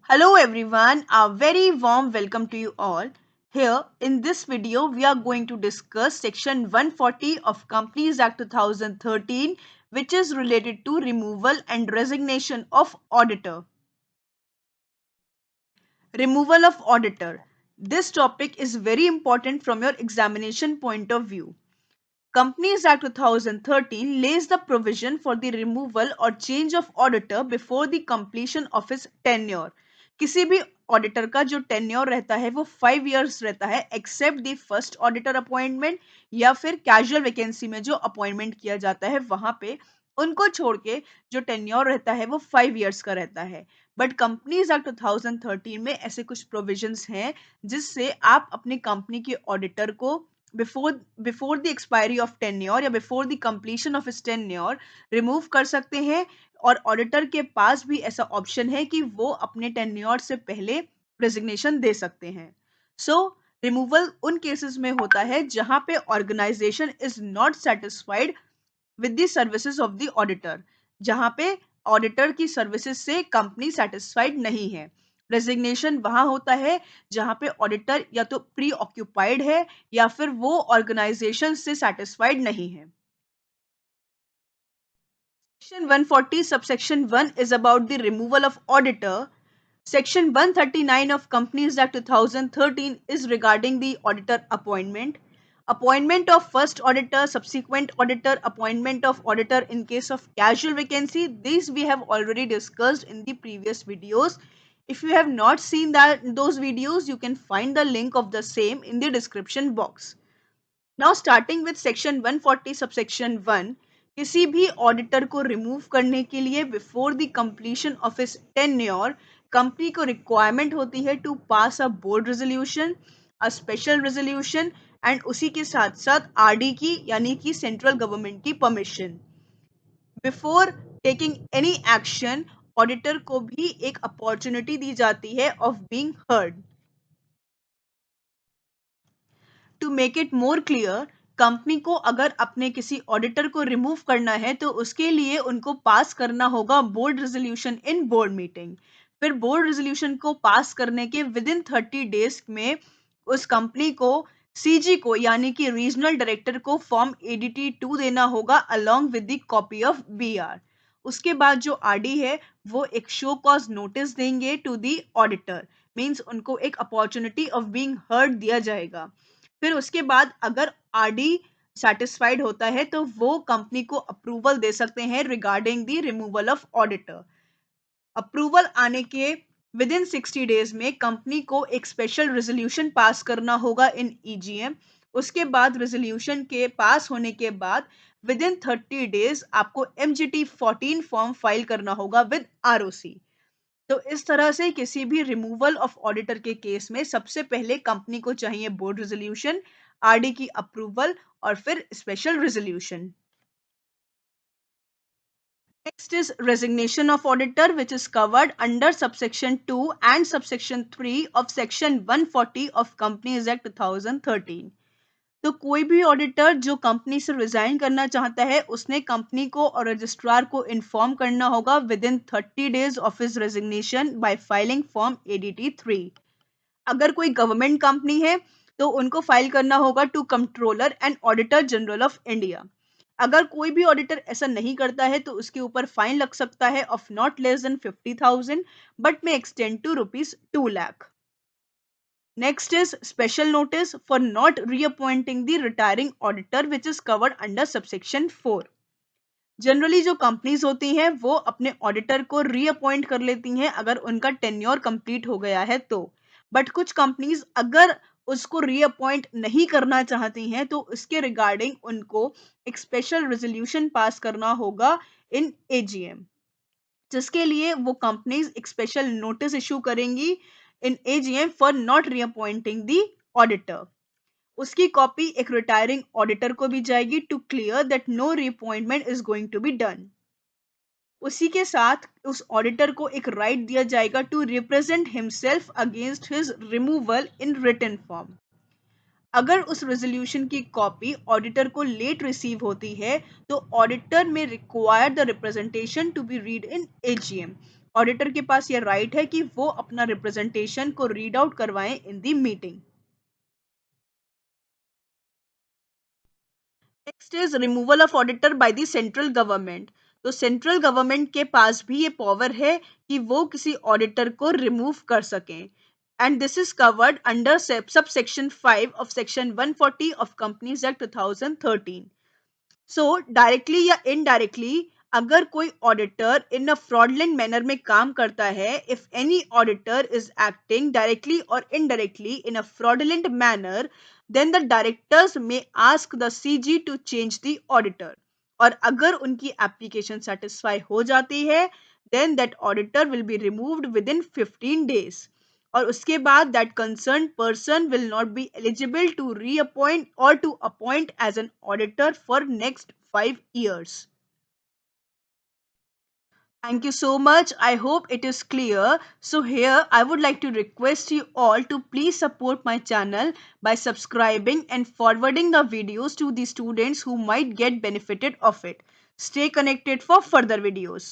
Hello everyone, a very warm welcome to you all. Here in this video we are going to discuss section 140 of Companies Act 2013, which is related to removal and resignation of auditor. Removal of auditor. This topic is very important from your examination point of view. Companies Act 2013 lays the provision for the removal or change of auditor before the completion of his tenure. किसी भी auditor का जो tenure रहता है वो 5 years रहता है except the first auditor appointment या फिर कैजुअल वैकेंसी में जो अपॉइंटमेंट किया जाता है वहां पे उनको छोड़ के जो टेन्योर रहता है वो 5 years का रहता है। बट कंपनीज एक्ट 2013 में ऐसे कुछ प्रोविजंस हैं जिससे आप अपनी कंपनी के ऑडिटर को before the expiry of tenure या before the completion of his tenure remove कर सकते हैं। और ऑडिटर के पास भी ऐसा ऑप्शन है कि वो अपने टेन्योर से पहले रेजिग्नेशन दे सकते हैं। सो रिमूवल उन केसेस में होता है जहां पे organization is not satisfied with the services of the auditor, जहां पे ऑडिटर की सर्विसेज से कंपनी सेटिस्फाइड नहीं है। रेजिग्नेशन वहां होता है जहां पे ऑडिटर या तो प्री ऑक्यूपाइड है या फिर वो ऑर्गेनाइजेशन से सेटिस्फाइड नहीं है। Section 140 subsection 1 is about the removal of auditor. Section 139 of Companies Act 2013 is regarding the auditor appointment. Appointment of first auditor, subsequent auditor, appointment of auditor in case of casual vacancy. These we have already discussed in the previous videos. If you have not seen those videos, you can find the link of the same in the description box. Now starting with section 140 subsection 1, किसी भी auditor को remove करने के लिए before the completion of his tenure company को requirement होती है to pass a board resolution, a special resolution and उसी के साथ साथ आरडी की यानी कि सेंट्रल गवर्नमेंट की permission. Before taking any action auditor को भी एक अपॉर्चुनिटी दी जाती है of being heard. To make it more clear, company को अगर अपने किसी ऑडिटर को रिमूव करना है तो उसके लिए उनको पास करना होगा board resolution in board meeting. फिर बोर्ड रेजोल्यूशन को पास करने के विद इन 30 days में उस कंपनी को सीजी को यानी कि रीजनल डायरेक्टर को फॉर्म ADT 2 देना होगा along with the copy of BR। उसके बाद जो आरडी है वो एक शो कॉज नोटिस देंगे टू द ऑडिटर, मींस उनको एक अपॉर्चुनिटी ऑफ बीइंग हर्ड दिया जाएगा। फिर उसके बाद अगर आरडी सेटिस्फाइड होता है तो वो कंपनी को अप्रूवल दे सकते हैं regarding the removal of auditor. Approval आने के विद इन 60 days में कंपनी को एक स्पेशल रेजोल्यूशन पास करना होगा इन EGM। उसके बाद रेजोल्यूशन के पास होने के बाद विद इन 30 days आपको MGT 14 फॉर्म फाइल करना होगा विद ROC। तो इस तरह से किसी भी रिमूवल ऑफ ऑडिटर के केस में सबसे पहले कंपनी को चाहिए बोर्ड रेजोल्यूशन, आरडी की अप्रूवल और फिर special resolution. Next is resignation of auditor, which is covered under subsection 2 and subsection 3 of section 140 of Companies Act 2013. तो कोई भी ऑडिटर जो कंपनी से रिजाइन करना चाहता है उसने कंपनी को और रजिस्ट्रार को इन्फॉर्म करना होगा with in 30 days of his resignation bye filing form ADT 3। अगर कोई गवर्नमेंट कंपनी है तो उनको फाइल करना होगा to controller and auditor general of India. अगर कोई भी ऑडिटर ऐसा नहीं करता है तो उसके ऊपर फाइन लग सकता है of not less than 50,000 but may extend to ₹2 lakh. Next is special notice for not reappointing the retiring auditor, which is covered under subsection 4. Generally जो कंपनीज होती हैं वो अपने ऑडिटर को रीअपॉइंट कर लेती हैं अगर उनका टेन्योर कंप्लीट हो गया है तो। बट कुछ कंपनीज अगर उसको रीअपॉइंट नहीं करना चाहती हैं तो उसके रिगार्डिंग उनको एक स्पेशल रेजोल्यूशन पास करना होगा इन AGM, जिसके लिए वो कंपनीज एक स्पेशल नोटिस इशू करेंगी in AGM for not reappointing the auditor. उसकी कॉपी एक रिटायरिंग ऑडिटर को भी जाएगी to clear that no reappointment is going to be done. उसी के साथ उस ऑडिटर को एक राइट दिया जाएगा to represent himself against his removal in written form. अगर उस रेजोल्यूशन की कॉपी ऑडिटर को लेट रिसीव होती है तो auditor may require the representation to be read in AGM। Auditor के पास ये राइट है कि वो अपना रिप्रेजेंटेशन को रीड आउट करवाएं in the meeting. Next is removal of auditor by the central government. तो सेंट्रल गवर्नमेंट के पास भी ये पावर है कि वो किसी ऑडिटर को रिमूव कर सकें, and this is covered under sub section 5 of section 140 of companies act 2013। So directly या इनडायरेक्टली अगर कोई auditor in a fraudulent manner में काम करता है, if any auditor is acting directly और indirectly in a fraudulent manner, then the directors may ask the CG to change the auditor. और अगर उनकी एप्लीकेशन सेटिस्फाई हो जाती है, then that auditor will be removed within 15 days, और उसके बाद that concern person will not be eligible to reappoint और to appoint as an auditor for next 5 years. Thank you so much. I hope it is clear. So here I would like to request you all to please support my channel by subscribing and forwarding the videos to the students who might get benefited of it. Stay connected for further videos.